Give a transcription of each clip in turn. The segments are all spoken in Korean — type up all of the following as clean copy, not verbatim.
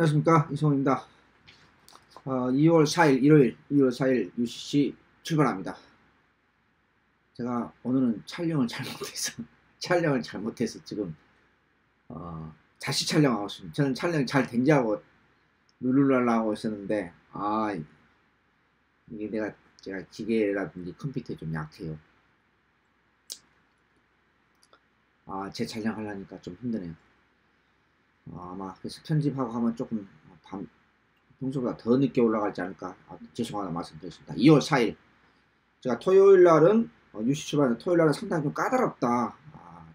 안녕하십니까, 이성호입니다. 2월 4일 일요일 2월 4일 UCC 출발합니다. 제가 오늘은 촬영을 잘못해서 지금 다시 촬영하고 있습니다. 저는 촬영이 잘 된지 하고 룰루랄라 하고 있었는데 이게 제가 기계라든지 컴퓨터에 좀 약해요. 제 촬영하려니까 좀 힘드네요. 아마 그래서 편집하고 하면 조금 평소보다 더 늦게 올라갈지 않을까. 죄송하다 말씀드렸습니다. 2월 4일 제가 토요일 날은 UCC 출발하는 토요일 날은 상당히 좀 까다롭다.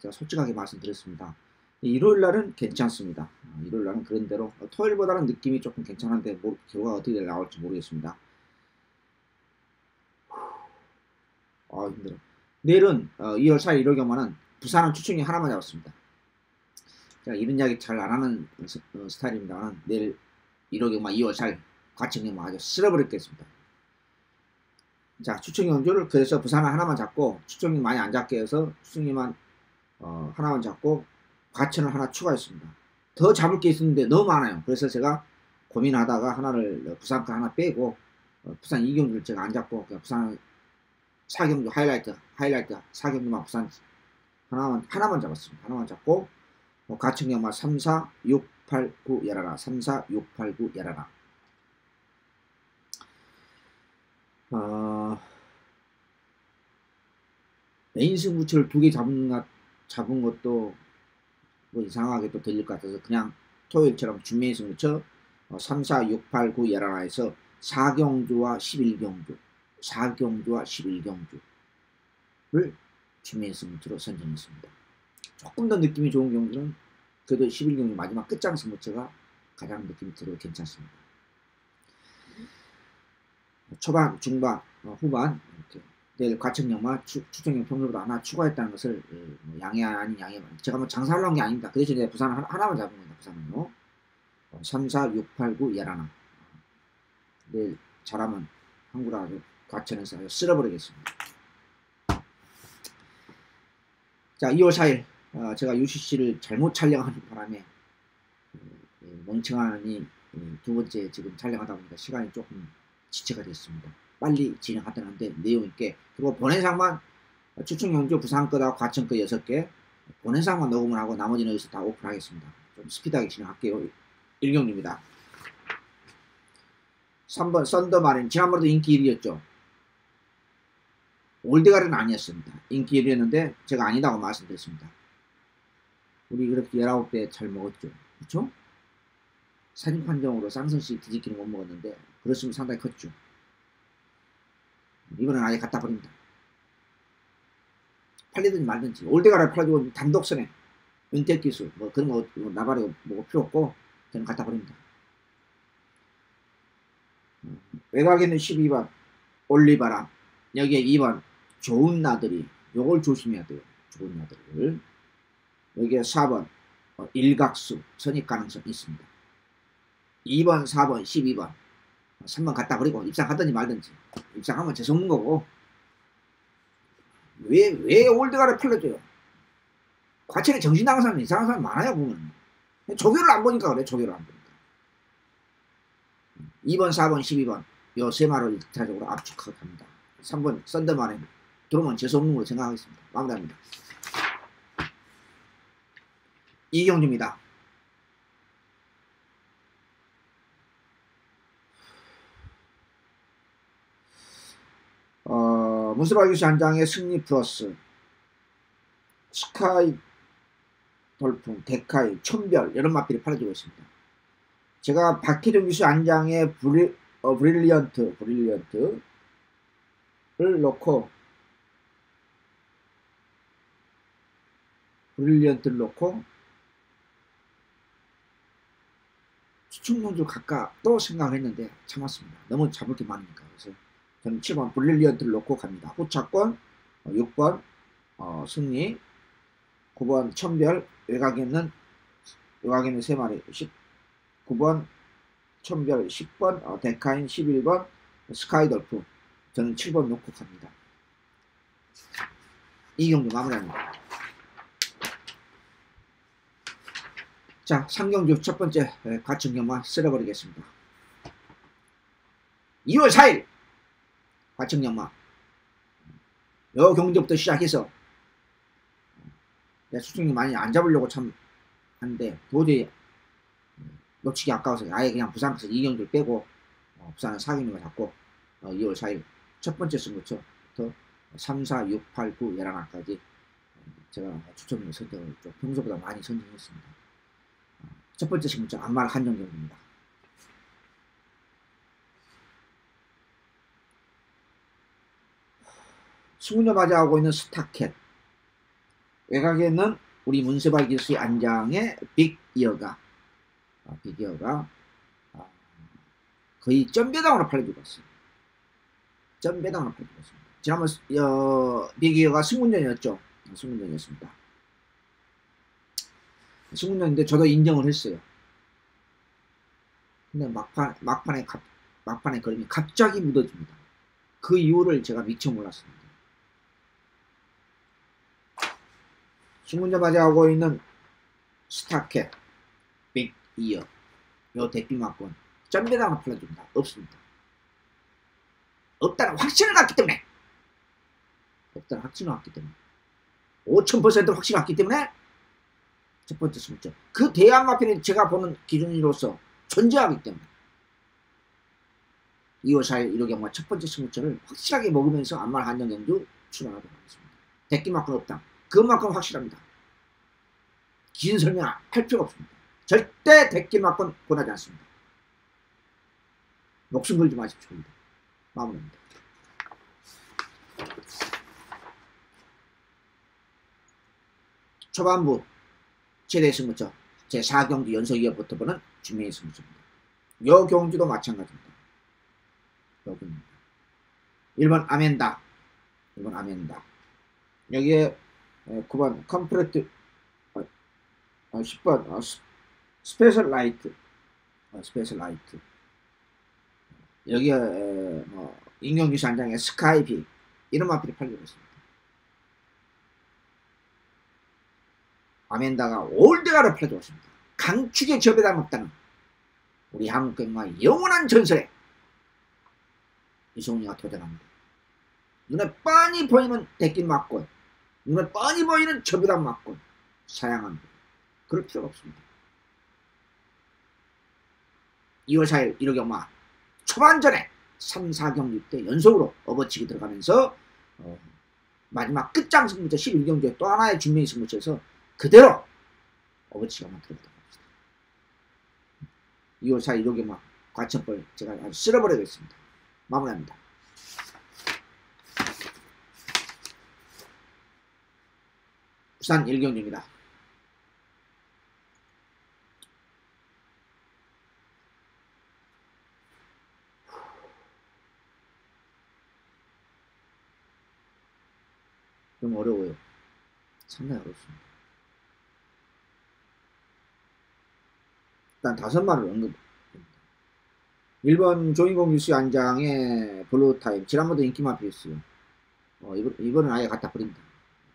제가 솔직하게 말씀드렸습니다. 일요일 날은 괜찮습니다. 일요일 날은 그런 대로 토요일보다는 느낌이 조금 괜찮은데 결과가 어떻게 나올지 모르겠습니다. 힘들어. 내일은 2월 4일 일요일 경마는 부산은 추천이 하나만 잡았습니다. 제가 이런 이야기 잘 안 하는 스타일입니다만 내일 일요일 경마 2월 4일 과천경마 아주 쓸어버렸겠습니다. 자, 추천 경주를 그래서 부산은 하나만 잡고 추천이 많이 안 잡게 해서 추천이만 하나만 잡고 과천을 하나 추가했습니다. 더 잡을 게 있었는데 너무 많아요. 그래서 제가 고민하다가 하나를 부산가 하나 빼고 부산 2경주를 제가 안 잡고 그냥 부산 4경주 하이라이트 4경주만 부산 하나만 잡았습니다. 하나만 잡고 과천경마 3, 4, 6, 8, 9 열하나 3, 4, 6, 8, 9 열하나 메인 승부처를 2개 잡은 것도 뭐 이상하게 또 들릴 것 같아서 그냥 토요일처럼 준메인 승부처 3, 4, 6, 8, 9 열하나에서 4경주와 11경주 4경주와 11경주를 준메인 승부처로 선정했습니다. 조금 더 느낌이 좋은 경주는 그래도 11경주 마지막 끝장 승부처가 가장 느낌이 들어 괜찮습니다. 초반, 중반, 후반 이렇게 내일 과천경마 추천경 평소보다 하나 추가했다는 것을 양해 아닌 양해 제가 뭐 장사하려는 게 아닙니다. 그 대신에 부산 하나만 잡은 겁니다. 부산은요 3, 4, 6, 8, 9 열하나 내일 잘하면 한구라 과천에서 쓸어버리겠습니다. 자, 2월 4일 제가 UCC를 잘못 촬영하는 바람에 멍청하니 두 번째 지금 촬영하다 보니까 시간이 조금 지체가 됐습니다. 빨리 진행하던 한데 내용 있게 그리고 본해상만 추천 경주 부산 거하고 과천 거 6개 본해상만 녹음을 하고 나머지는 여기서 다 오픈하겠습니다. 좀 스피드하게 진행할게요. 1경주입니다. 3번 썬더마린 지난번에도 인기 1위였죠. 올드가리는 아니었습니다. 인기 1위였는데 제가 아니다고 말씀드렸습니다. 우리 그렇게 19배 잘 먹었죠. 그렇죠? 사진 판정으로 쌍선씨 뒤집기는 못 먹었는데 그랬으면 상당히 컸죠. 이번엔 아예 갖다 버립니다. 팔리든지 말든지 올드가를 팔아주고 단독선에 은택기술 뭐 그런 거 나발이고 뭐 필요 없고 저는 갖다 버립니다. 외곽에는 12번 올리바람 여기에 2번 좋은 나들이 요걸 조심해야 돼요. 좋은 나들이를 여기에 4번 일각수 선입 가능성이 있습니다. 2번 4번 12번 3번 갖다 버리고 입상하든지 말든지 입상하면 재수없는 거고 왜 올드가를 팔려줘요. 과천에 정신 나간 사람 이상한 사람 많아요. 보면 조교를 안 보니까 그래. 조교를 안 보니까 2번 4번 12번 요 세 마리를 대체적으로 압축합니다. 3번 썬더만에 들어오면 재수없는 걸로 생각하겠습니다. 마무리합니다. 이경주입니다. 문스바기시 한 장의 승리 플러스 스카이 돌풍, 데카이, 천별 이런 마필이 팔아주고 있습니다. 제가 박혜정 기수 한 장의 브릴리언트를 놓고 추천경주 갈까 또 생각했는데 참았습니다. 너무 잡을 게 많으니까. 그래서 저는 7번 브릴리언트를 놓고 갑니다. 후차권 6번 승리 9번 천별 외곽에는 3마리 9번 천별 10번 데카인 11번 스카이돌프 저는 7번 놓고 갑니다. 이경주 마무리합니다. 자, 상경주 첫 번째 과천경마 쓸어버리겠습니다. 2월 4일 과천경마 요 경기부터 시작해서 수중이 많이 안 잡으려고 참 하는데 도저히 놓치기 아까워서 아예 그냥 부산에서 2경주를 빼고 부산은 4경주만 잡고 2월 4일 첫 번째 승부처부터 3, 4, 6, 8, 9, 11화까지 제가 추첨을 선정을 좀 평소보다 많이 선정했습니다. 첫 번째 승부처 안말 한정 경기입니다. 승부녀 맞이하고 있는 스타캣, 외곽에는 우리 문세발 기수의 안장의 빅이어가 거의 점배당으로 팔려주고 있습니다. 점배당으로 팔려주고 있습니다. 지난번 빅이어가 승문전이었죠. 승문전이었습니다. 승문전인데 저도 인정을 했어요. 근데 막판에 걸음이 갑자기 묻어집니다. 그 이유를 제가 미처 몰랐습니다. 승문전 맞이하고 있는 스타캣, 빅이어, 요 대비막권 점배당으로 팔려줍니다. 없습니다. 없다는 확신을 갖기 때문에 5000% 확신을 갖기 때문에 첫 번째 승부처 그 대안마편이 제가 보는 기준으로서 존재하기 때문에 2월 4일 1호 경마 첫 번째 승부처를 확실하게 먹으면서 안말 한정경주 출발하도록 하겠습니다. 대기만큼 없다. 그만큼 확실합니다. 긴 설명 할 필요가 없습니다. 절대 대기만큼 권하지 않습니다. 목숨 걸지 마십시오. 마무리입니다. 초반부 최대 승부처 제4경주 연속 이어부터 보는 중매의 승부처입니다. 요 경주도 마찬가지입니다. 여기입니다. 1번 아멘다, 1번 아멘다. 여기에 9번 컴프레트, 10번 스페셜 라이트, 스페셜 라이트. 여기에 임경규 한장의 스카이비 이런 마필이 팔리고 있습니다. 아멘다가 올드가로 팔려주고 있습니다. 강축의 접에다 먹다는 우리 한국경마의 영원한 전설에 이송이가 도전합니다. 눈에 뻔히 보이는 대낀 막권, 눈에 뻔히 보이는 접에다 막권 사양합니다. 그럴 필요가 없습니다. 2월 4일 1호 경마 초반전에 3, 4경주 때 연속으로 업어치기 들어가면서 마지막 끝장 승부처 11경주에 또 하나의 중매의 승부처에서 그대로 업어치기가 들어가도록 합시다. 2월 4일 1호 경마 과천벌 제가 아주 쓸어버리겠습니다. 마무리합니다. 부산 1경주입니다. 좀 어려워요. 상당히 어렵습니다. 일단 5마리를 언급합니다. 1번 조인공 뉴스 안장의 블루타임 지난번도 인기마피였어요. 이거는 아예 갖다 버립니다.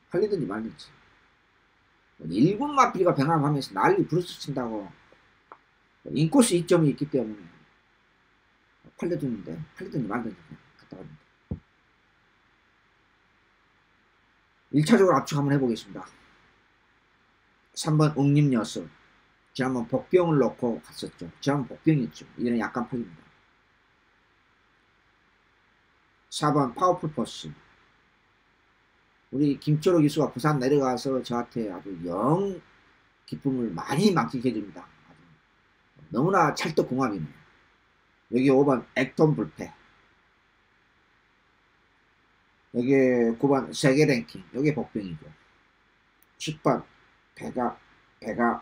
팔리든지 말든지. 일군 마피가 병합하면서 난리 브루스 친다고 인코스 이점이 있기 때문에 팔려주는데 팔리든지 말든지 갖다 버립니다. 1차적으로 압축 한번 해보겠습니다. 3번 웅림여수 지난번 복병을 넣고 갔었죠. 지난번 복병이었죠. 이제는 약간 팔립니다. 4번 파워풀 포스 우리 김철호 기수가 부산 내려가서 저한테 아주 영 기쁨을 많이 만끽해 줍니다. 너무나 찰떡궁합이네요. 여기 5번 액톤 불패, 여기 9번 세계 랭킹, 여기 복병이고 10번 배가원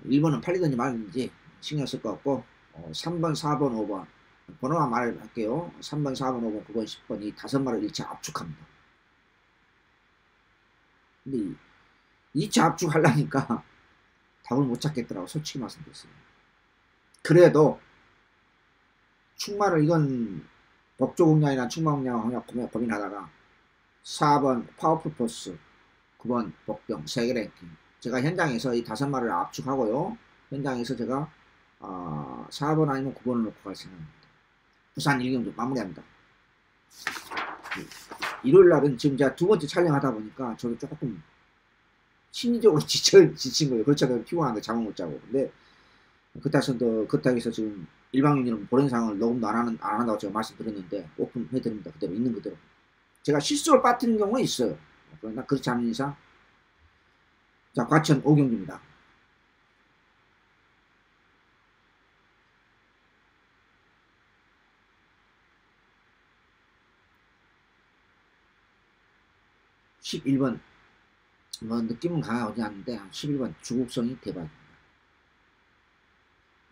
1번은 팔리든지 말든지 신경 쓸 것 같고 3번 4번 5번 번호만 말할게요. 3번 4번 5번 9번 10번 이 5마리를 1차 압축합니다. 근데 2차 압축하려니까 답을 못 찾겠더라고. 솔직히 말씀드렸어요. 그래도 충마를 이건 복조공략이나 충마공략을 고민하다가 4번 파워풀 포스, 9번 복병 세계 랭킹 제가 현장에서 이 5마리를 압축하고요. 현장에서 제가 4번 아니면 9번을 놓고 갈 생각입니다. 부산 일경주 마무리합니다. 일요일 날은 지금 제가 2번째 촬영하다 보니까 저도 조금 심리적으로 지친 거예요. 그렇잖아요. 피곤한데 잠을 못 자고. 근데 그따위서 지금 일방적으로 보낸 상황을 녹음도 안 한다고 제가 말씀드렸는데 오픈해드립니다. 그대로 있는 그대로. 제가 실수를 빠뜨리는 경우는 있어요. 그러나 그렇지 않은 이상 자, 과천 오경주입니다. (11번) 뭐 느낌은 강하지 않는데 11번 주국성이 대박입니다.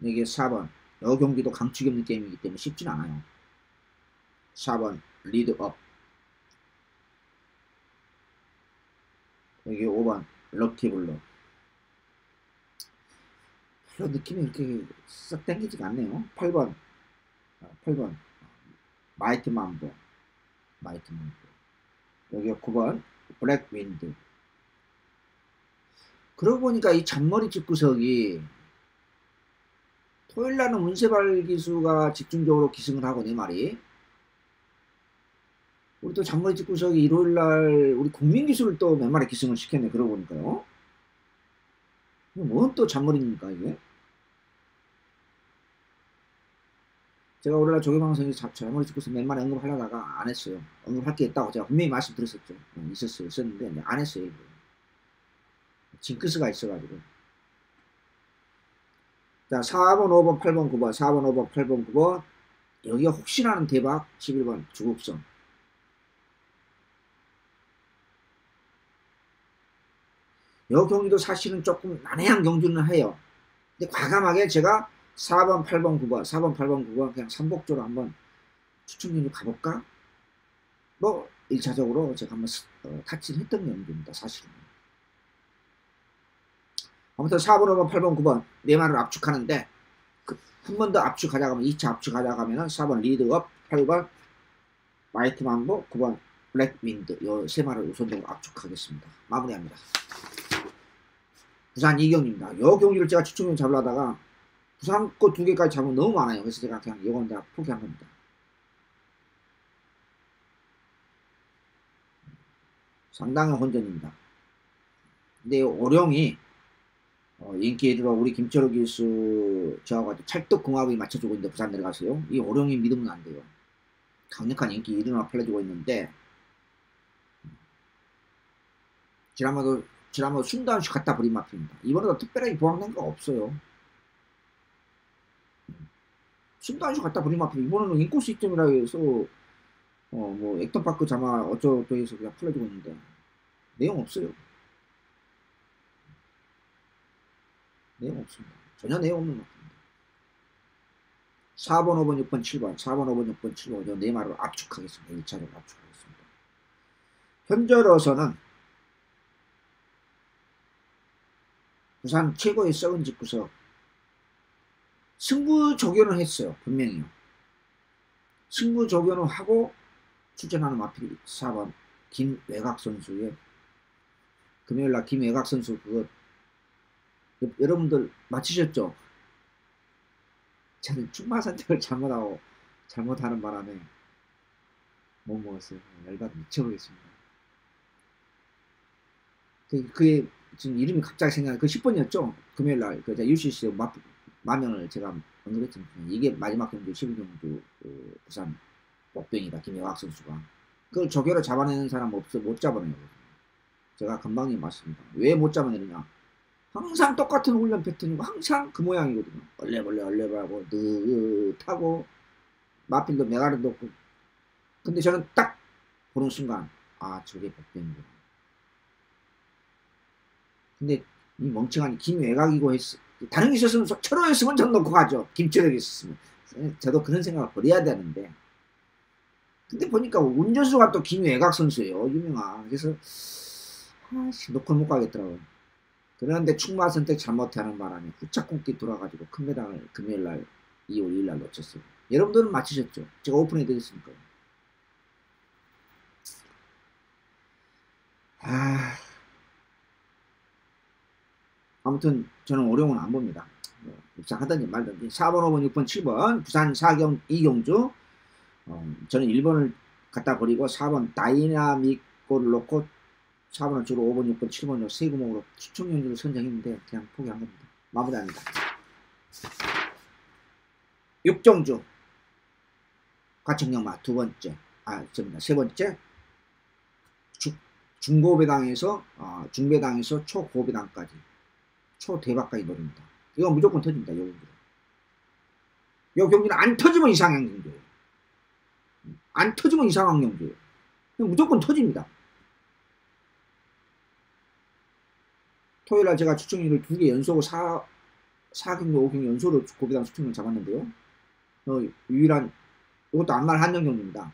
여기 4번 여경기도 강축이 없는 게임이기 때문에 쉽진 않아요. 4번 리드업, 여기 5번 럭키블루. 별로 느낌이 이렇게 썩 땡기지가 않네요. 8번 마이트 만보, 여기 9번 블랙윈드. 그러고 보니까 이 잔머리 집구석이 토요일날은 운세발 기수가 집중적으로 기승을 하고 내 말이, 우리 또 잔머리 집구석이 일요일날 우리 국민기수를 또 몇 마리 기승을 시켰네. 그러고 보니까요. 뭔 또 잔머리입니까 이게? 제가 오늘날 조교방송에서 잔머리 집구석 몇 마리 언급하려다가 안 했어요. 언급할 게 있다고 제가 분명히 말씀드렸었죠. 있었는데 안 했어요. 징크스가 있어가지고. 자, 4번, 5번, 8번, 9번, 4번, 5번, 8번, 9번. 여기가 혹시나 하는 대박 11번 주국성. 여 경기도 사실은 조금 난해한 경주는 해요. 근데 과감하게 제가 4번, 8번, 9번, 4번, 8번, 9번 그냥 삼복조로 한번 추천경주 가볼까? 뭐 1차적으로 제가 한번 타치를 했던 경주입니다. 사실은. 아무튼 4번, 5번, 8번, 9번 네 마리를 압축하는데 한 번 더 압축하자 가면 2차 압축하자 가면은 4번 리드업, 8번 마이트 만보, 9번 블랙윈드 요 세 마리를 우선적으로 압축하겠습니다. 마무리합니다. 부산 이경입니다. 요 경기를 제가 추천을 잡으려다가 부산 거 2개까지 잡으면 너무 많아요. 그래서 제가 그냥 이건 다 포기한 겁니다. 상당한 혼전입니다. 근데 오령이 인기 있도록 우리 김철호 기수 저하고 찰떡궁합이 맞춰주고 있는데 부산 내려가서요. 이 오령이 믿으면 안 돼요. 강력한 인기 일어나 팔려주고 있는데 지난번도 순단식 갖다 버린 마표입니다. 이번에도 특별하게 보강된 거 없어요. 순단식 갖다 버린 마표. 이번에는 인코 시스템이라 해서 뭐 액턴파크 자마 어쩌고 해서 그냥 팔려주고 있는데 내용 없어요. 내용 없습니다. 전혀 내용 없는 마표입니다. 4번, 5번, 6번, 7번 4번, 5번, 6번, 7번 요 네 마리로 압축하겠습니다. 1차적으로 압축하겠습니다. 현재로서는 부산 최고의 썩은 집구석 승부 조견을 했어요. 분명히요. 승부 조견을 하고 출전하는 마필이 4번 김외곽 선수의 금요일날 김외곽 선수 그거 여러분들 맞히셨죠? 저는 출마 선택을 잘못하는 바람에 못 먹었어요. 열받아 미쳐보겠습니다. 그게 지금 이름이 갑자기 생각나. 그 10번이었죠? 금요일날 그 UCC 마명을 제가 언급했잖아요. 이게 마지막 경주 12경주 부산 복병이다. 김혜학 선수가. 그걸 저결을 잡아내는 사람 없어. 못 잡아내거든요. 제가 금방님 맞습니다. 왜 못 잡아내느냐? 항상 똑같은 훈련 패턴이고 항상 그 모양이거든요. 얼레벌레하고 느긋하고 마필도 메가르도 없고. 근데 저는 딱 보는 순간 저게 복병이구나. 근데 이 멍청한 김외곽이고 했어. 다른 게 있었으면 철호였으면 전 놓고 가죠. 김철혁이 있었으면. 저도 그런 생각을 버려야 되는데. 근데 보니까 운전수가 또 김외곽 선수예요. 유명한. 그래서 놓고 못 가겠더라고요. 그런데 충마 선택 잘못하는 바람에 후착 공기 돌아가지고 큰 배당을 금요일날 2월 2일날 놓쳤어요. 여러분들은 맞히셨죠? 제가 오픈해드렸으니까요. 아무튼 저는 어려움은 안 봅니다. 입상하든지 말든지. 4번, 5번, 6번, 7번 부산 이경주. 저는 1번을 갖다 버리고 4번 다이나믹골을 놓고 4번을 주로 5번, 6번, 7번으로 세 구멍으로 추천 경주를 선정했는데 그냥 포기한 겁니다. 마무리합니다. 육정주 과천경마 두 번째, 세 번째 중고배당에서 중배당에서 초고배당까지 초대박까지 노립니다. 이거 무조건 터집니다. 이 경기는 안 터지면 이상한 경주예요. 안 터지면 이상한 경주예요. 무조건 터집니다. 토요일날 제가 추천율을 2개 연속으로 4경기, 5경기 연속으로 고배당 추천율 잡았는데요. 유일한 이것도 안말 한정 경기입니다.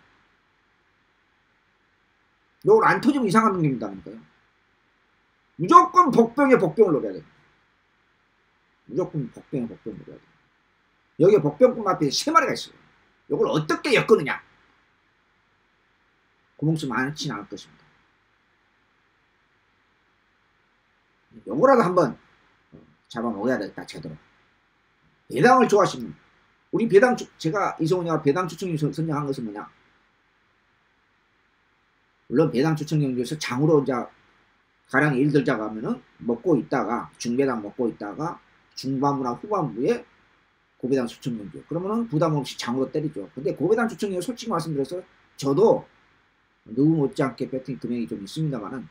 이걸 안 터지면 이상한 경기입니다. 그러니까요. 무조건 복병을 노려야 돼요. 무조건 복병을 노려야 돼요. 여기에 복병꾼 앞에 3마리가 있어요. 이걸 어떻게 엮느냐. 구멍수 많지는 않을 것입니다. 요거라도 한번 잡아먹어야 되겠다. 제대로. 배당을 좋아하시면 우리 배당 제가 이성훈이가 배당 추천이 선정한 것은 뭐냐. 물론 배당 추천 경주에서 장으로 이제 가령 예를 들자고 하면은 먹고 있다가 중배당 먹고 있다가 중반부나 후반부에 고배당 추천 경주. 그러면은 부담 없이 장으로 때리죠. 근데 고배당 추천 경주 솔직히 말씀드려서 저도 누구 못지않게 배팅 금액이 좀 있습니다만은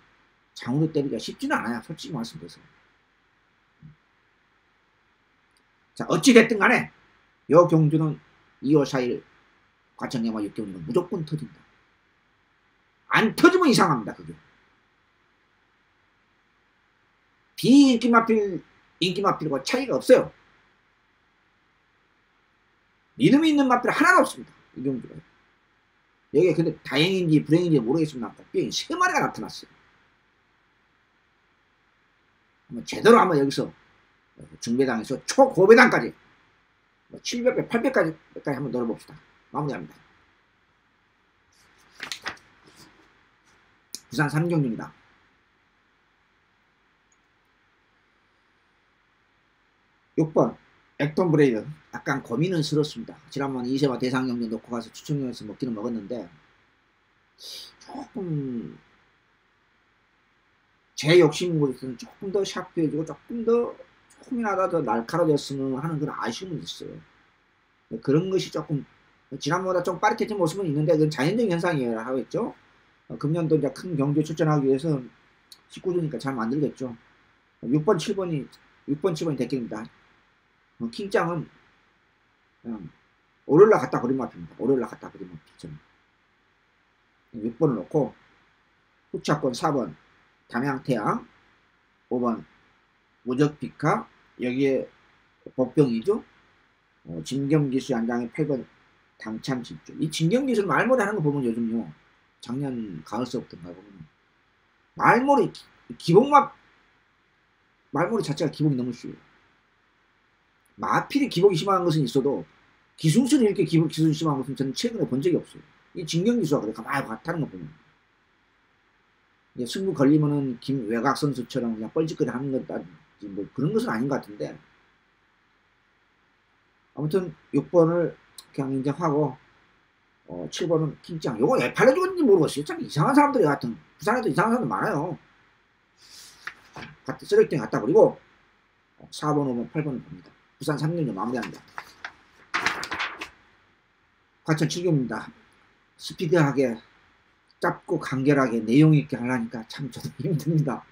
장으로 때리기가 쉽지는 않아요. 솔직히 말씀드려서. 자, 어찌됐든 간에 이 경주는 2월 4일 과천경마 6경주는 무조건 터진다. 안 터지면 이상합니다. 그게. 인기 마필과 차이가 없어요. 믿음이 있는 마필 하나도 없습니다. 이 경주가. 여기에 근데 다행인지 불행인지 모르겠습니다. 복병이 3마리가 나타났어요. 한번 제대로 한번 여기서 중배당에서 초고배당까지 700배, 800까지 한번 넣어봅시다. 마무리합니다. 부산 3경주입니다. 6번 액톤 브레이드. 약간 고민은 스럽습니다. 지난번 이세화 대상경주 놓고 가서 추천경에서 먹기는 먹었는데 조금 제 욕심으로서는 조금 더 샤프해지고 조금이나마 더 날카로워졌으면 하는 그런 아쉬움이 있어요. 그런 것이 조금 지난번보다 좀 빠릿해진 모습은 있는데 그건 자연적인 현상이라고 하고 있죠. 금년도 이제 큰 경주에 출전하기 위해서 19주니까 잘 만들겠죠. 6번, 7번이 대결입니다. 킹짱은 그냥 월요일날 갖다 버린 마피입니다. 월요일날 갖다 버린 마피. 6번을 놓고 후차권 4번 담양태양, 5번 무적피카, 여기에 복병이죠. 진경기수 안장의 8번 당참질주. 이 진경기수는 말머리 하는 거 보면 요즘요. 작년 가을서부터인가 보면 말머리 말머리 자체가 기복이 너무 쉬워요. 마필이 기복이 심한 것은 있어도 기술수는 이렇게 기술이 심한 것은 저는 최근에 본 적이 없어요. 이 진경기수가 그래 가만히 타는 거 보면 승부 걸리면은 김외곽 선수처럼 그냥 뻘짓거리 하는 것도 뭐 그런 것은 아닌 것 같은데 아무튼 6번을 그냥 인정하고 7번은 킹짱. 요거 왜 팔려주는지 모르겠어요. 참 이상한 사람들이 같은 부산에도 이상한 사람들 많아요. 쓰레기통에 갖다 버리고 4번, 5번, 8번을 봅니다. 부산 3경주 마무리합니다. 과천 7경주입니다. 스피드하게 짧고 간결하게 내용 있게 하려니까 참 저도 힘듭니다.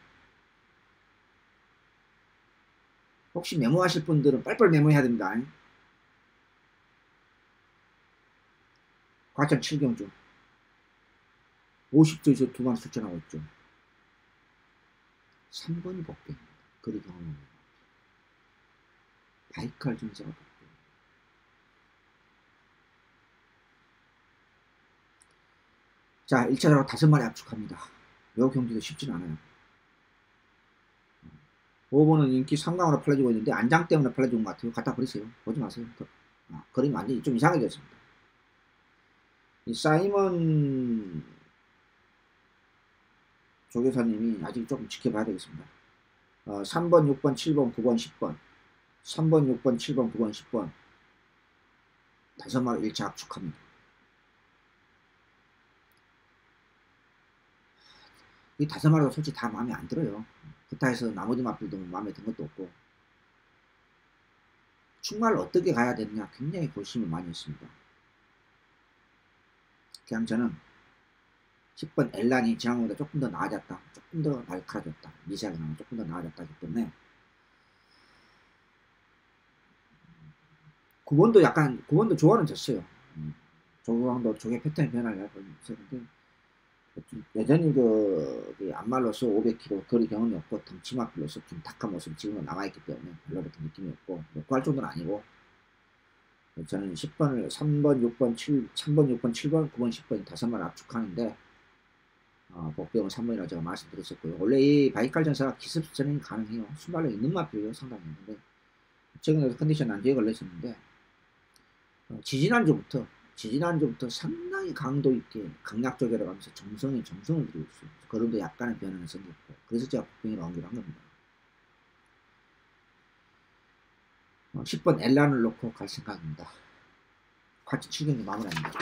혹시 메모하실 분들은 빨리빨리 메모해야 됩니다. 과천 7경주 50조에서 2번 출전하고 있죠. 3번이 복병입니다. 거리 경험입니다. 바이칼 전사가 복병. 자, 1차적으로 5마리 압축합니다. 이 경기도 쉽지는 않아요. 5번은 인기 3강으로 팔려주고 있는데 안장 때문에 팔려준 것 같아요. 갖다 버리세요. 보지 마세요. 그림이 완전히 좀 이상해졌습니다. 이 사이먼 조교사님이 아직 조금 지켜봐야 되겠습니다. 3번, 6번, 7번, 9번, 10번. 3번, 6번, 7번, 9번, 10번. 5마리 1차 압축합니다. 이 5마리도 솔직히 다 마음에 안 들어요. 그렇다 해서 나머지 마필도 마음에 든 것도 없고. 축마를 어떻게 가야 되느냐 굉장히 고심을 많이 했습니다. 그냥 저는 10번 엘란이 지난번보다 조금 더 나아졌다. 조금 더 날카로워졌다. 미세하게 나면 조금 더 나아졌다 하기 때문에 9번도 좋아는 졌어요. 조금도 조개 패턴이 변화를 하고 있었는데 여전히 안말로서 500kg 거리 경험이 없고 덩치마필로서 좀 탁한 모습이 지금은 남아있기 때문에 별로 그렇게 느낌이 없고 구할 정도는 아니고 저는 10번을 3번, 6번, 3번, 6번, 7번, 9번, 10번 5마리 압축하는데 복병은 3번이라고 제가 말씀드렸었고요. 원래 이 바이칼 전사가 기습 전행이 가능해요. 순발력 있는 마필이요. 상당히 있는데 최근에 컨디션 안정에 걸렸었는데 지지난주부터 상당히 강도 있게 강약 조절을 하면서 정성을 들이고 있어요. 그런도 약간의 변화는 생겼고 그래서 제가 복병이라고 언급을 한 겁니다. 10번 엘란을 놓고 갈 생각입니다. 같이 7경기 마무리합니다.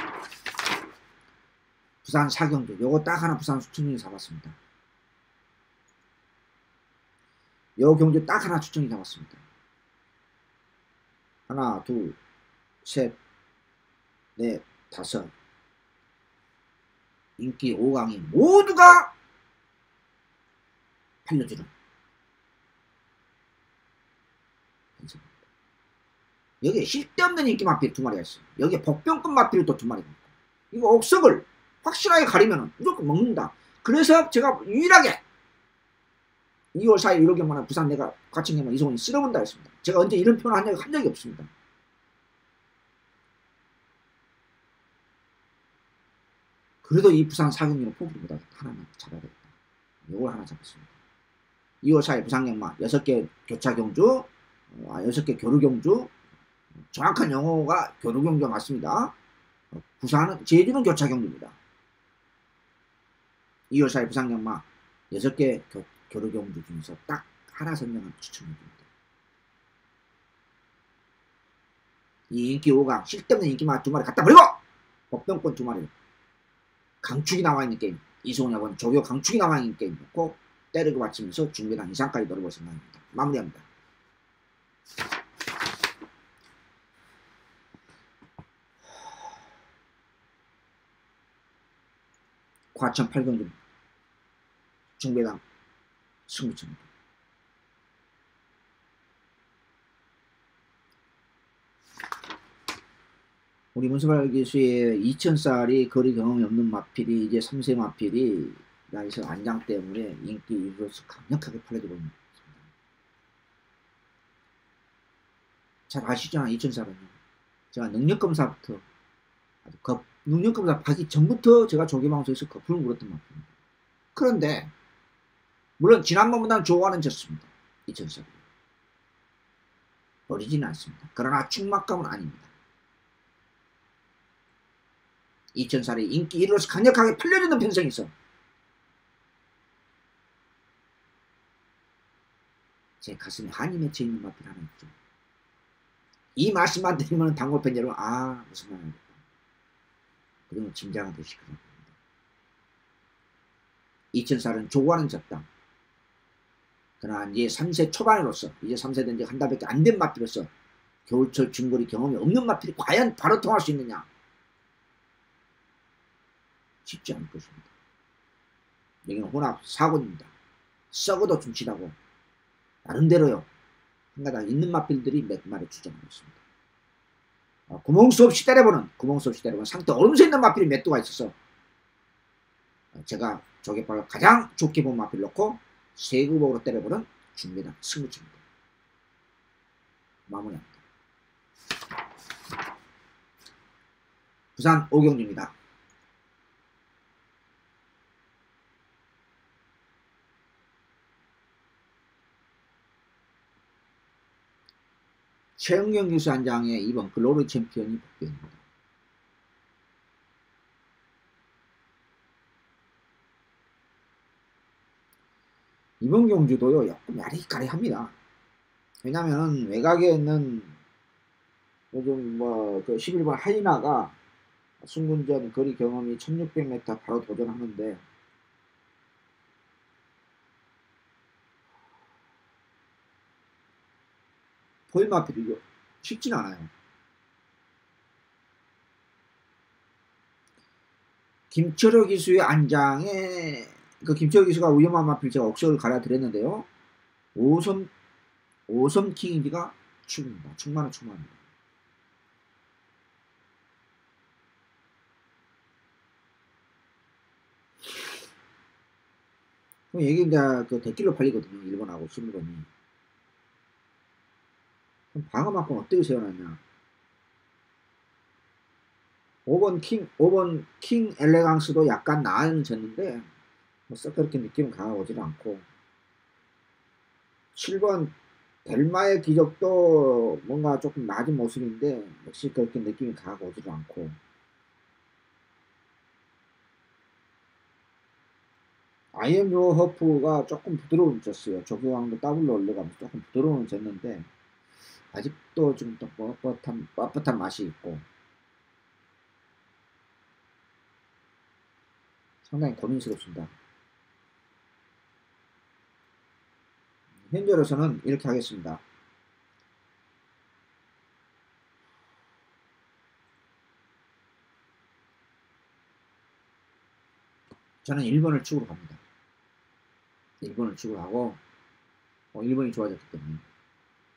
부산 4경주 요거 딱 하나 부산 추천이 잡았습니다. 요 경주 딱 하나 추천이 잡았습니다. 하나, 둘, 셋, 넷, 다섯. 인기 5강이 모두가 팔려주는 여기에 쓸데없는 인기 마필 2마리가 있어요. 여기에 복병급 마필이 또 2마리가 있고 이거 옥석을 확실하게 가리면 무조건 먹는다. 그래서 제가 유일하게 2월 4일 1월 경만에 부산 내가 과천경만 이성훈이 쓸어본다 했습니다. 제가 언제 이런 표현을 한 적이 없습니다. 그래도 이 부산 4경기는 포기보다 하나는 잡아야 되겠다. 이걸 하나 잡았습니다. 2월 4일 부산경마 6개 교차경주 6개 교류경주 정확한 용어가 교류경주가 맞습니다. 부산은 제주는 교차경주입니다. 2월 4일 부산경마 6개 교류경주 중에서 딱 하나 선정한 추천해줍니다. 이 인기 5강 쓸데없는 인기만 2마리 갖다 버리고 복병권 2마리 강축이 나와있는 게임 이소은이 아버지 조교 강축이 나와있는 게임 놓고 때리고 받치면서 중계단 이상까지 노려볼 생각입니다. 마무리합니다. 과천 8경주 중배당 승부처입니다. 우리 문서발 기수의 2000살이 거리 경험이 없는 마필이 이제 3세 마필이 나이서 안장 때문에 인기 유로서 강력하게 팔려들고 있습니다. 잘 아시잖아요. 2000살은요. 제가 능력검사부터 능력검사 하기 전부터 제가 조개방송에서 거품을 물었던 마필입니다. 그런데 물론 지난번보다는 조화는 졌습니다. 2000살 버리지는 않습니다. 그러나 충막감은 아닙니다. 2000살이 인기 1위로서 강력하게 팔려주는 편성이 있어. 제 가슴에 한이 맺혀 있는 마필 하나 있죠. 이 말씀만 드리면 단골팬 여러분 무슨 말이겠다. 그러면 짐작은 되실 겁니다. 2000살은 조과는 졌다. 그러나 이제 3세 초반으로서 이제 3세 된 지 한 달밖에 안 된 마필로서 겨울철 중거리 경험이 없는 마필이 과연 바로 통할 수 있느냐? 쉽지 않을 것입니다. 여기는 혼합 4군입니다. 썩어도 춤치다고 나름대로요. 한가닥 있는 마필들이 몇 마리 추정하고 있습니다. 구멍수 없이 때려보는 상태 얼음서 있는 마필이 몇 두가 있어서 제가 조개발로 가장 좋게 본 마필 놓고 세구복으로 때려보는 중계단 승부처입니다. 마무리합니다. 부산 오경주입니다. 최은경 교수 한 장의 이번 글로리 챔피언이 복병입니다. 이번 경주도요 조금 야리까리합니다. 왜냐면 외곽에 있는 요즘 뭐그 11번 하이나가 순군전 거리 경험이 1600m 바로 도전하는데 포일마필이 쉽진 않아요. 김철호 기수의 안장에 그 김철호 기수가 위험한 마필 제가 억석을 갈아드렸는데요. 5섬 킹인지가 충입니다. 충만합니다. 이게 이제 그 대길로 팔리거든요. 1번하고 11번이. 그럼 방어막은 어떻게 세워놨냐? 5번 킹 엘레강스도 약간 나아졌는데 뭐썩 그렇게 느낌은 강하고질 않고 7번 델마의 기적도 뭔가 조금 낮은 모습인데 역시 그렇게 느낌이 강하고 오지도 않고 아이엠유 허프가 조금 부드러운 졌어요. 조교왕도 더블로 올려가면서 조금 부드러운 졌는데 아직도 좀 또 뻣뻣한 맛이 있고 상당히 고민스럽습니다. 현재로서는 이렇게 하겠습니다. 저는 1번을 축으로 갑니다. 1번을 축으로 하고 1번이 좋아졌기 때문에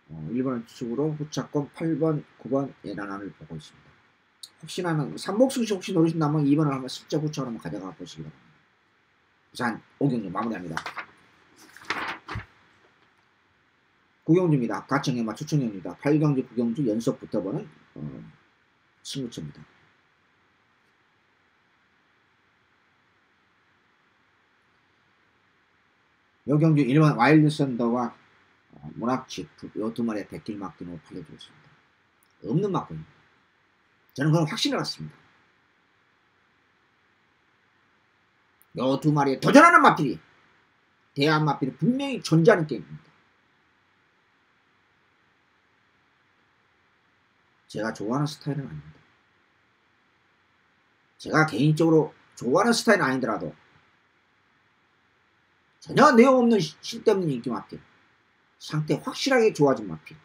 1번을 축으로 후차권 8번, 9번 예란안을 보고 있습니다. 혹시나 삼복승시 혹시 노리신다면 2번을 한번 슬쩍 후차로 한번 가져가 보시기 바랍니다. 부산 5경주 마무리합니다. 9경주입니다. 가청에마 추천경주입니다. 8경주, 9경주 연속 붙어보는 승부처입니다. 요경주 1번 와일드 썬더와 모낙치프 요 두 마리의 백길 막기로 팔려주고 있습니다. 없는 막기입니다. 저는 그건 확신을 갖습니다. 요 두 마리에 도전하는 마필이 대한 마필이 분명히 존재하는 게임입니다. 제가 좋아하는 스타일은 아닙니다. 제가 개인적으로 좋아하는 스타일은 아니더라도 전혀 내용 없는 쓸데없는 인기 마필, 상태 확실하게 좋아진 마필.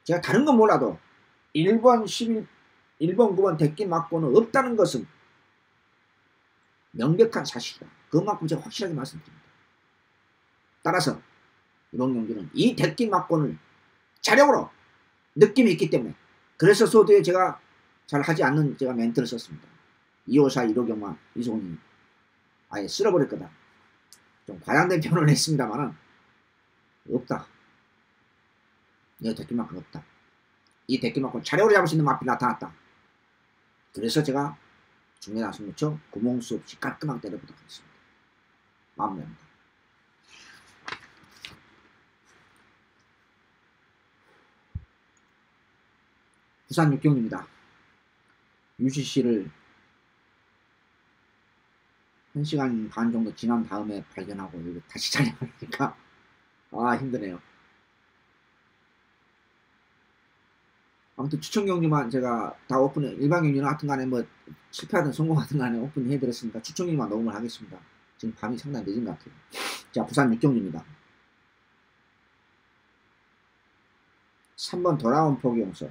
제가 다른 건 몰라도 1번, 1번, 9번 대끼 맞고는 없다는 것은 명백한 사실이다. 그만큼 제가 확실하게 말씀드립니다. 따라서 이번 경기는 이 대끼 맞고는 자력으로 느낌이 있기 때문에 그래서 소드에 제가 잘 하지 않는 제가 멘트를 썼습니다. 254 1호경만 이소훈이 아예 쓸어버릴 거다. 좀 과장된 표현을 했습니다만은 없다. 이 대끼만큼 없다. 이 대끼만큼 자력으로 잡을 수 있는 마필이 나타났다. 그래서 제가 중요한 승부처 구멍수 없이 깔끔하게 때려보도록 하겠습니다. 마무리합니다. 부산 6경입니다. UCC를 1시간 반 정도 지난 다음에 발견하고 이거 다시 촬영하니까 힘드네요. 아무튼 추천 경주만 제가 다 오픈해, 일반 경주는 하여튼 간에 뭐 실패하든 성공하든 간에 오픈해드렸으니까 추천 경주만 녹음을 하겠습니다. 지금 밤이 상당히 늦은 것 같아요. 자, 부산 6경주입니다. 3번 돌아온 포기용서,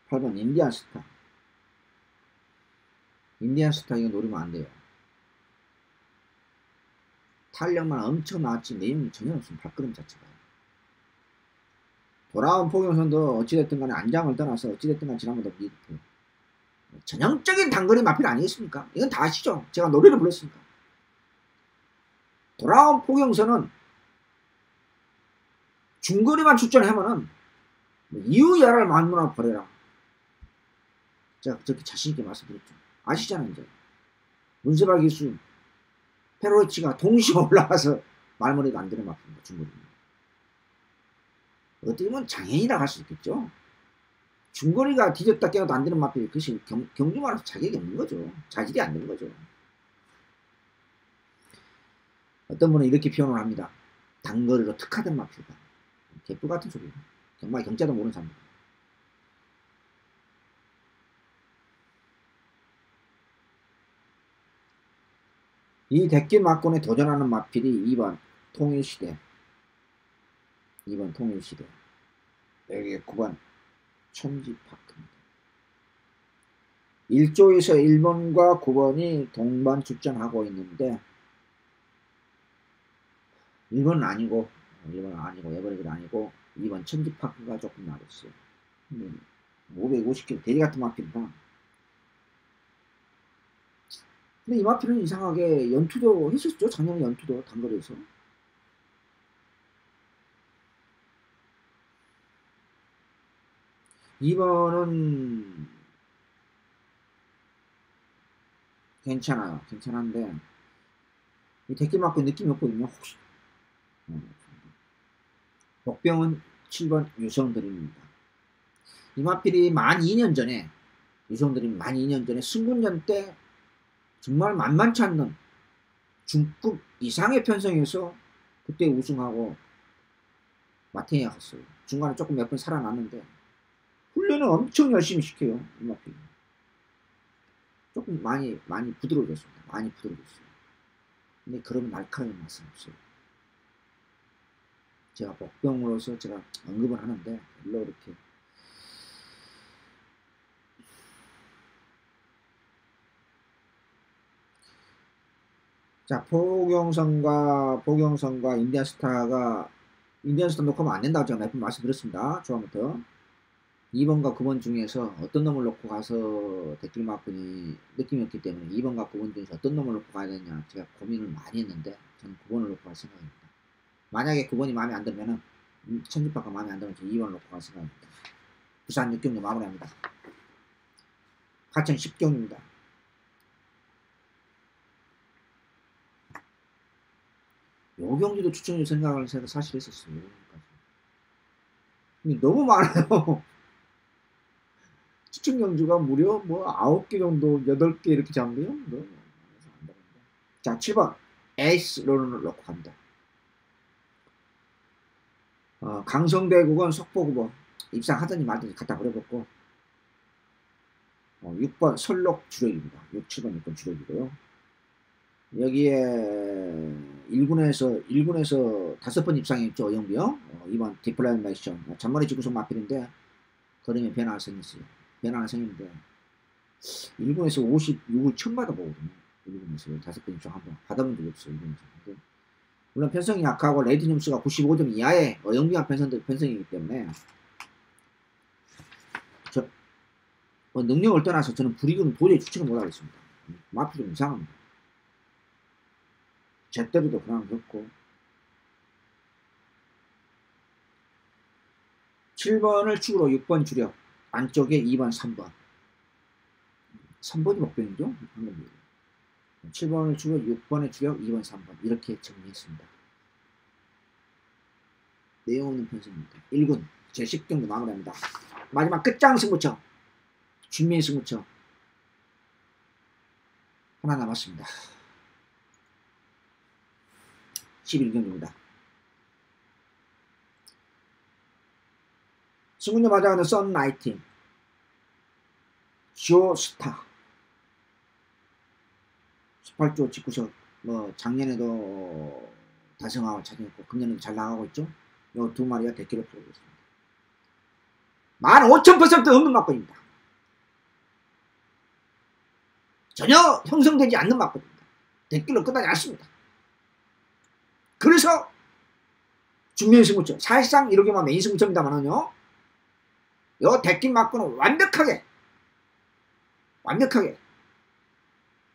8번 인디안 스타. 인디안 스타 이거 노리면 안 돼요. 탄력만 엄청 나왔지 내용이 전혀 없습니다. 발걸음 자체가. 돌아온 포경선도 어찌됐든 간에 안장을 떠나서 어찌됐든 간에 지난번도 이렇게 전형적인 단거리 마필 아니겠습니까? 이건 다 아시죠? 제가 노래를 불렀으니까. 돌아온 포경선은 중거리만 출전하면은 이유야를 만무나 버려라. 제가 그렇게 자신있게 말씀드렸죠. 아시잖아요, 이제. 문세발 기수, 페로치가 동시에 올라가서 말머리도 안 되는 마필입니다, 중거리. 어떻게 보면 장애인이라고 할 수 있겠죠. 중거리가 뒤졌다 깨어도 안 되는 마필이 그것이 경주마라서 자격이 없는 거죠. 자질이 안 되는 거죠. 어떤 분은 이렇게 표현을 합니다. 단거리로 특화된 마필이다. 개뿔 같은 소리예요. 정말 경자도 모르는 사람들. 이 대길 막권에 도전하는 마필이 2번 통일시대, 2번 통일시대, 여기 9번 천지파크입니다. 1조에서 1번과 9번이 동반 출전하고 있는데 1번은 아니고 1번은 아니고 에버리그는 아니고 2번 천지파크가 조금 나았어요. 550km 대리 같은 마필이다. 근데 이 마필은 이상하게 연투도 했었죠. 작년에 연투도 단거리에서. 이번은 괜찮아요. 괜찮은데 이 대길 맞고 느낌이 없거든요. 혹시 복병은 7번 유성드림입니다. 이 마필이 만 2년 전에 유성드림이 만 2년 전에 승군전 때 정말 만만치 않는 중급 이상의 편성에서 그때 우승하고 마탱이가 갔어요. 중간에 조금 몇 번 살아났는데 훈련을 엄청 열심히 시켜요. 이 마필. 조금 많이 부드러워졌습니다. 많이 부드러워졌어요. 근데 그러면 날카로운 맛은 없어요. 제가 복병으로서 제가 언급을 하는데 별로 이렇게 자, 포경선과 인디안스타 놓고 하면 안 된다고 제가 몇 번 말씀드렸습니다. 초반부터. 2번과 9번 중에서 어떤 놈을 놓고 가서 대길 맞고니 느낌이 없기 때문에 2번과 9번 중에서 어떤 놈을 놓고 가야 되냐 제가 고민을 많이 했는데 저는 9번을 놓고 갈 생각입니다. 만약에 9번이 마음에 안 들면은 천지파가 마음에 안 들면 2번을 놓고 갈 생각입니다. 부산 6경기 마무리합니다. 하천 10경입니다. 요 경기도 추천을 생각을 제가 사실 했었어요. 근데 너무 많아요. 추천 경주가 무려 뭐 9개 정도, 8개 이렇게 잡네요. 너무 자, 7번 에이스 론을 놓고 갑니다. 강성대국은 속보구번 입상하더니 말든지 갖다 버려봤고 6번 설록 주력입니다. 6, 7번, 6번 주력이고요. 여기에 1군에서 5번 입상했죠. 어영비요. 2번 디플라이메이션 잔머리 지구성 마필인데 걸음에 변화가 생겼어요. 변화가 생겼는데 1군에서 56을 처음 받아보거든요. 1군에서 5번 입상 한번 받아본 적이 없어요. 1군에서. 물론 편성이 약하고 레이팅 점수가 95점 이하의 어영비한 편성이기 때문에 능력을 떠나서 저는 불이군은 도저히 추천을 못하겠습니다. 마필 좀 이상합니다. 제때로도 그냥 그렇고 7번을 축으로 6번 주력 안쪽에 2번 3번 3번이 목표이죠. 7번을 축으로 6번의 주력 2번 3번 이렇게 정리했습니다. 내용 없는 편성입니다. 1군 제 10경도 마무리합니다. 마지막 끝장 승부처 준비의 승부처 하나 남았습니다. 11경기입니다. 승군제 맞아가는 썬라이팅 쇼스타 18조 직구석 작년에도 다승왕을 차지했고 금년에도 잘 나가고 있죠. 요 두 마리가 대기를 풀고 있습니다. 15,000% 없는 막걸리입니다. 전혀 형성되지 않는 막걸리입니다. 대기로 끝나지 않습니다. 그래서 준비의 승부처 사실상 이렇게만 메인 승부처입니다만은요 요 대기 막고는 완벽하게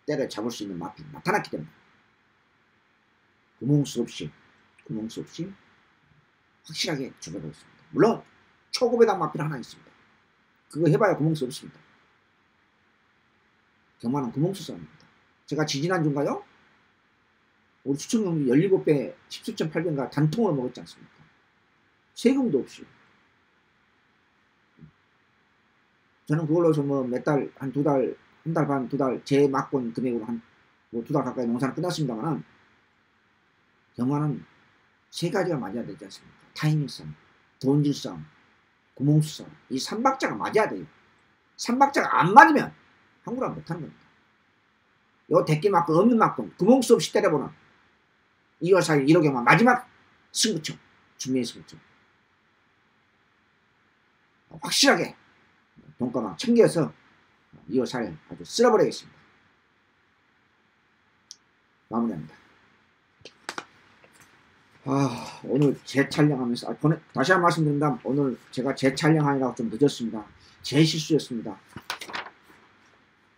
때려 잡을 수 있는 마필이 나타났기 때문에 구멍 수 없이 확실하게 죽여보고 있습니다. 물론 초고배당 마필 하나 있습니다. 그거 해봐야 구멍 수 없습니다. 경마는 구멍 수 싸움입니다. 제가 지지난주인가요? 우리 추천경주 17배 17.8배인가 단통을 먹었지 않습니까? 세금도 없이 저는 그걸로서 뭐 몇 달, 한 두 달, 한 달 반, 두 달, 제 막권 금액으로 한 뭐 두 달 가까이 농사는 끝났습니다만은, 경화는 세 가지가 맞아야 되지 않습니까? 타이밍 싸움, 돈질 싸움, 구멍수 싸움. 이 삼박자가 맞아야 돼요. 삼박자가 안 맞으면 한국을 못하는 겁니다. 요 대끼 막권, 없는 막권, 구멍수 없이 때려보는 2월 4일 1호 경마 마지막 승부처, 준비의 승부처. 확실하게 돈가방 챙겨서 2월 4일 아주 쓸어버리겠습니다. 마무리합니다. 오늘 재촬영하면서 다시 한 번 말씀드립니다. 오늘 제가 재촬영하느라고 좀 늦었습니다. 제 실수였습니다.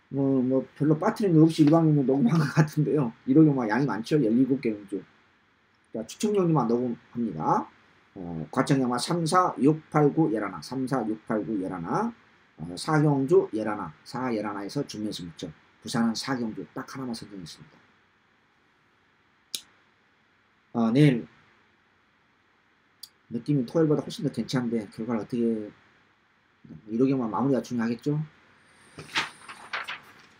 뭐 별로 빠트린 거 없이 일방적으로 녹음한 것 같은데요. 1호 경마 양이 많죠. 17개 운주. 추천용지만 녹음합니다. 과천경마 3, 4, 6, 8, 9 열하나, 3, 4, 6, 8, 9 열하나, 4경주 열하나, 4 열하나에서 중매수 묻죠. 부산은 4경주 딱 하나만 선정했습니다. 내일 느낌이 토요일보다 훨씬 더 괜찮은데 결과를 어떻게 1호 경마 마무리가 중요하겠죠.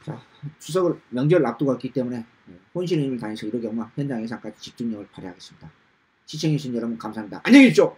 자, 추석을 명절을 앞두고 있기 때문에 혼신의 힘을 다해서 1호 경마 현장 예상까지 집중력을 발휘하겠습니다. 시청해주신 여러분 감사합니다. 안녕히 계십시오.